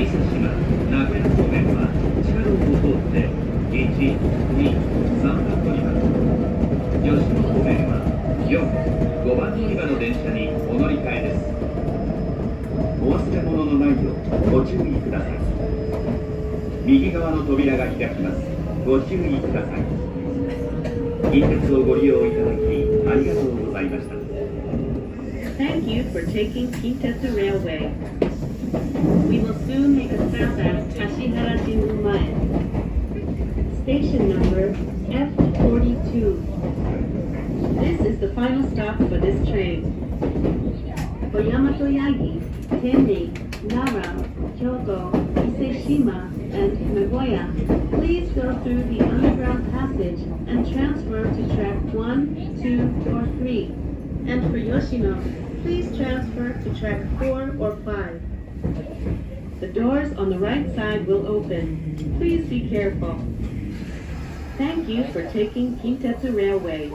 佐島名古屋方面は地下道を通って1、2、3番乗り場、吉野方面は4、5番乗り場の電車にお乗り換えです。お忘れ物のないようご注意ください。右側の扉が開きます。ご注意ください。近鉄をご利用いただきありがとうございました。 Thank you for taking Kintetsu Railway. We will soon make a stop at Kashihara Jingu-mae. Station number F42. This is the final stop for this train. For Yamato-Yagi, Tenri, Nara, Kyoto, Iseshima, and Nagoya, please go through the underground passage and transfer to track 1, 2, or 3. And for Yoshino, please transfer to track 4 or 5. The doors on the right side will open. Please be careful. Thank you for taking Kintetsu Railway.